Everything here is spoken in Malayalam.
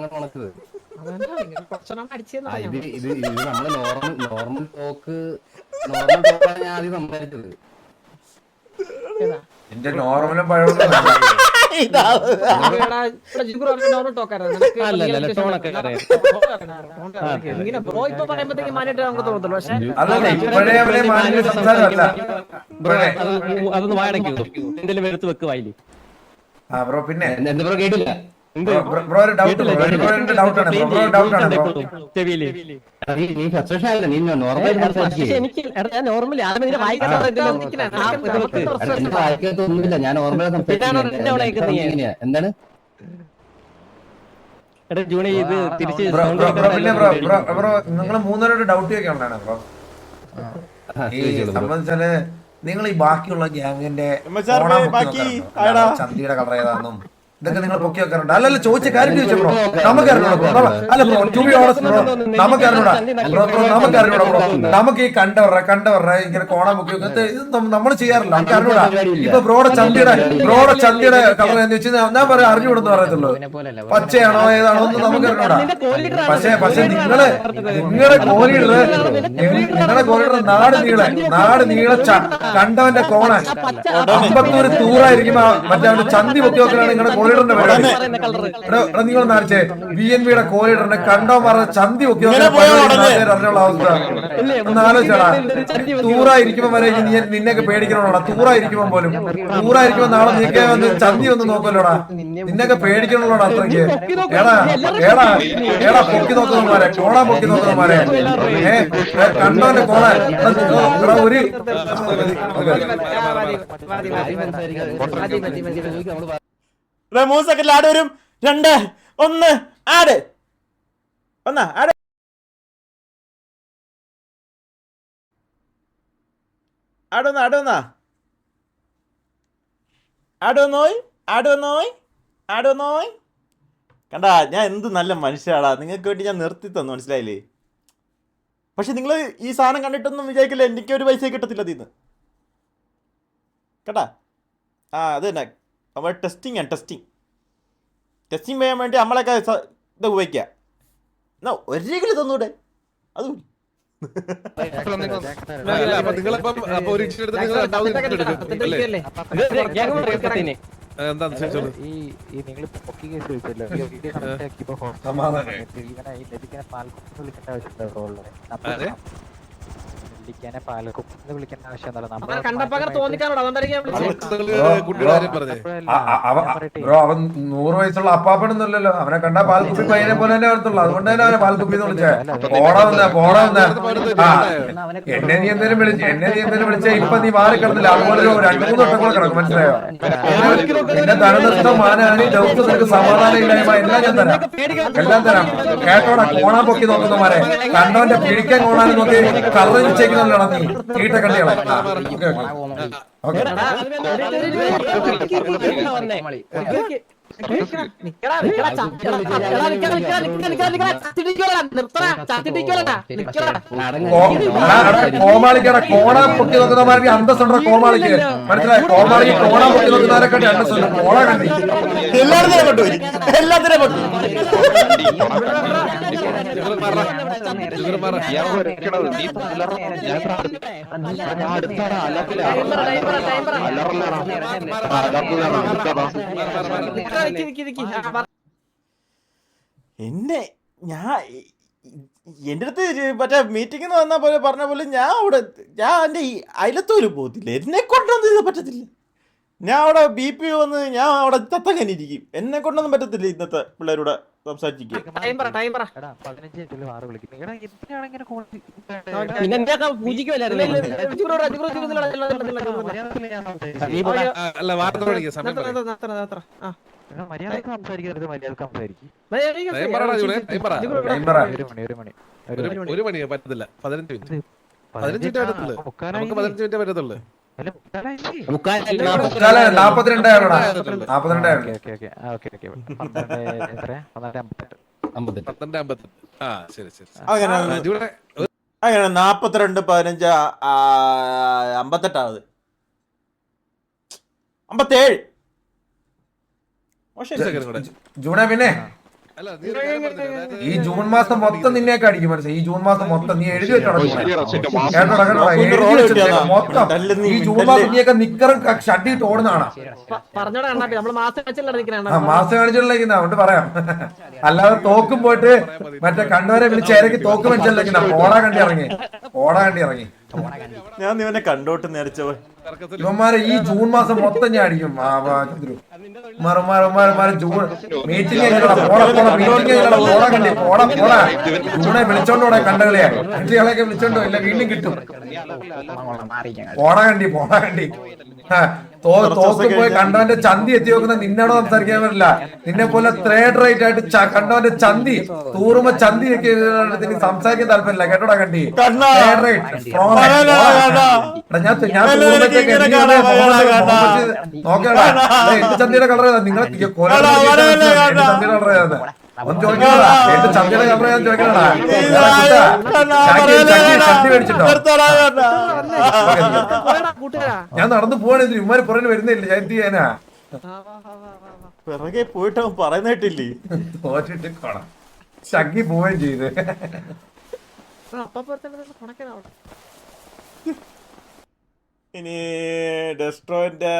നമ്മള് നോർമൽ ടോക്ക് നോർമൽ ഞാൻ ആദ്യം സംസാരിച്ചത്. എന്റെ നോർമലും പഴവും അതൊന്ന് വാടക്കൂ എന്തെങ്കിലും എടുത്ത് വെക്ക് വായില്. ബ്രോ പിന്നെ എന്താ ബ്രോ കേട്ടില്ല? ബ്രോ ഒരു ഡൗട്ട് വായിക്കാത്തൊന്നുമില്ല. ഞാൻ നോർമലാ സംസാരിക്കുന്നത്. എന്താണ് പിന്നെ ബ്രോ നിങ്ങൾ മൂന്നേരോട് ഡൗട്ട് ഒക്കെ ഉണ്ടാണ് ബ്രോ. ഈ സംബന്ധിച്ചാല് നിങ്ങൾ ഈ ബാക്കിയുള്ള ഗ്യാങ്ങിന്റെ ചന്തിയുടെ കളർ ഏതാണെന്നും ഇതൊക്കെ നിങ്ങൾ പൊക്കി വെക്കാറുണ്ട്. അല്ലല്ല ചോദിച്ച കാര്യം ചോദിച്ചു ബ്രോ. നമുക്ക് അറിഞ്ഞൂടാ. അല്ല bro to be honest bro നമുക്ക് അറിഞ്ഞൂടാ ബ്രോ. നമുക്ക് അറിഞ്ഞൂടാ ബ്രോ. നമുക്ക് ഈ കണ്ടവരുടെ ഇങ്ങനെ കോണം പൊക്കി വെക്കുന്നത് ഇത് നമ്മൾ ചെയ്യാറില്ല. നമുക്ക് അറിഞ്ഞൂടാ. ഇപ്പൊ ബ്രോയുടെ ചന്തിയുടെ കളർ എന്ന് വെച്ചാൽ ഞാൻ പറയാം അറിഞ്ഞൂടെന്ന് പറയത്തുള്ളൂ. പച്ചയാണോ ഏതാണോ എന്ന് നമുക്ക് അറിഞ്ഞൂടാ. പക്ഷെ നിങ്ങളുടെ കോലിഡർ നാട് നീള കണ്ടവന്റെ കോണ അമ്പത്തൂര് തൂറായിരിക്കുമ്പോ മറ്റേ ചന്തി പൊക്കി വെക്കലാണ് നിങ്ങളുടെ കോലിഡറിന്റെ പരിപാടി. നിങ്ങൾ നാടിച്ചേ BNBയുടെ കോലിഡറിനെ കണ്ടോ പറഞ്ഞ ചന്തി പൊക്കി അറിഞ്ഞുള്ള അവസ്ഥ ഒന്ന് ആലോചിച്ചാടാ. തൂറായിരിക്കുമ്പോ വരെ നിന്നെയൊക്കെ പേടിക്കണോടാ. തൂറായിരിക്കുമ്പോ പോലും തൂറായിരിക്കുമ്പോ നാളെ നീക്കാൻ വന്ന് ചന്തി ഒന്ന് നോക്കല്ലോടാ. നിന്നൊക്കെ പേടിക്കണല്ലോടാ അത്രയ്ക്ക്. ഏടാ പൊക്കി നോക്കുന്നമാരെ കോണാ പൊക്കി നോക്കുന്നമാരെ കണ്ടോന്റെ കോണ ഒരു 3 സെക്കൻഡിൽ ആഡ് വരും. 2 1 ആഡ് ആഡ് കണ്ടാ ഞാൻ എന്ത് നല്ല മനുഷ്യടാ. നിങ്ങൾക്ക് വേണ്ടി ഞാൻ നിർത്തി തന്നു, മനസ്സിലായില്ലേ? പക്ഷെ നിങ്ങൾ ഈ സാധനം കണ്ടിട്ടൊന്നും വിചാരിക്കില്ല എനിക്ക് ഒരു പൈസ കിട്ടത്തില്ല അതിന്ന് കേട്ടാ. അത് തന്നെ നമ്മൾ ടെസ്റ്റിംഗ് ചെയ്യാൻ വേണ്ടി നമ്മളൊക്കെ ഇത് ഉപയോഗിക്കുക. എന്നാ ഒരിക്കലും തന്നൂടെ അതും ബ്രോ അവൻ 100 വയസ്സുള്ള അപ്പാപ്പനൊന്നുമല്ലല്ലോ. അവനെ കണ്ടാ പാൽക്കുപ്പി പയ്യനെ പോലെ തന്നെ വരത്തുള്ളൂ. അതുകൊണ്ട് തന്നെ അവനെ പാൽക്കുപ്പി എന്ന് വിളിച്ചേ. പോടാ വന്ന എന്നെ നീ എന്തേലും വിളിച്ചേ ഇപ്പൊ നീ മാറി കിടന്നില്ല. അതുപോലെ 2-3 വട്ടം കൂടെ കിടക്കും, മനസ്സിലായോ? എന്റെ ധനനഷ്ടം മാനാനി ദിവസം നിനക്ക് സമാധാനം ഇല്ലായ്മ എല്ലാം തരാം കേട്ടോടാ. കോണാൻ പൊക്കി നോക്കുന്നമാരെ കണ്ടവന്റെ പിഴിക്കാൻ കോണാനും നോക്കി കറന്ന് വെച്ചേക്കുന്നല്ലോ നീ ചീട്ടക്കണ്ടികളെ. കോമാളിക്കട കോണാ പൊക്കി നോക്കുന്നമാർക്ക് അന്തസ്സുണ്ടോ? കോമാളിക്ക് മനസ്സിലായി? കോമാളിക്ക് കോണാ പൊക്കി നോക്കുന്നവരെക്കാട്ടി അന്തസ്സുണ്ട്. കോള കണ്ടി എല്ലാത്തിനും എന്നെ എൻ്റെ അടുത്ത് മറ്റേ മീറ്റിംഗ് വന്ന പോലെ പറഞ്ഞ പോലെ ഞാൻ എൻ്റെ ഈ അയലത്തോലും പോകത്തില്ല. എന്നെ കൊണ്ടൊന്നും ഇത് പറ്റത്തില്ല. ഞാൻ അവിടെ BP വന്ന് ഞാൻ അവിടെ തത്തങ്ങനിരിക്കും. എന്നെ കൊണ്ടൊന്നും പറ്റത്തില്ല ഇന്നത്തെ പിള്ളേരോട് സംസാരിച്ചിരിക്കും. ഒരു മണി പറ്റത്തില്ല. 15 മിനിറ്റ് പറ്റത്തുള്ളൂ. 42. അങ്ങനെ 42 15 58 57. ജൂണ പിന്നെ അല്ല നീ ഒരു കാര്യം പറഞ്ഞില്ലേ, അതായത് ഈ ജൂൺ മാസം മൊത്തം നിന്നെയൊക്കെ അടിക്കും മനസ്സിലായി. ഈ ജൂൺ മാസം മൊത്തം നീ എഴുതി വെച്ചോടാ മൊത്തം ഈ ജൂൺ മാസം നീയൊക്കെ നിക്കറും ഷട്ടിട്ട് ഓടുന്നതാണ്. പറഞ്ഞോടാ അണ്ണാ നമ്മള് മാസം വെച്ചല്ലേ നിൽക്കണേ. മാസം കാണിച്ചിട്ടില്ല അതുകൊണ്ട് പറയാം. അല്ലാതെ തോക്കും പോയിട്ട് മറ്റേ കണ്ടവരെ വിളിച്ച് ഇറങ്ങി തോക്ക് വെച്ചല്ലേ ഓടാ കണ്ടി ഇറങ്ങി. ഞാൻ ഇവനെ കണ്ടോട്ട് നേരിച്ചോ ഇവന്മാരെ ഈ ജൂൺ മാസം മൊത്തം ഞാൻ അടിക്കും. ജൂൺ മീറ്റിംഗ് ജൂണെ വിളിച്ചോണ്ടോടെ കണ്ടകളെ കണ്ടികളെയൊക്കെ വിളിച്ചോണ്ടോ ഇല്ല വീണ്ടും കിട്ടും. പോടാ കണ്ടി തോക്ക് പോയി കണ്ടവന്റെ ചന്തി എത്തി നോക്കുന്ന നിന്നോട് സംസാരിക്കാൻ പറ്റില്ല. നിന്നെ പോലെ തേർഡ് റേറ്റ് ആയിട്ട് കണ്ടവന്റെ ചന്തി തൂറുമ്പോ ചന്തി സംസാരിക്കാൻ താല്പര്യമില്ല. കേട്ടോടാ കണ്ടി തേർഡ് റേറ്റ് സ്ട്രോങ് നോക്കടാ എന്റെ ചന്തിയുടെ കളർ ഏതാ നിങ്ങൾ ചന്തിയുടെ കളർ ഏതാ ഒന്ന് ചോദിക്കണടാ. എന്റെ ചന്തിയുടെ കളർ ഏതാ ചോദിക്കണടാ. ചന്തി മേടിച്ചിട്ടോ ഞാൻ നടന്നു പോവാണ്. ഇവന്മാര് പുറകെ വരുന്നില്ല. ഞാൻ എന്ത് ചെയ്യാനാ പിറകെ പോയിട്ട് അവൻ പറയുന്നിട്ടില്ലേ തോറ്റിട്ട് കൊണം ചക്കി പോവുകയും ചെയ്ത്. ഇനി ഡെസ്ട്രോന്റെ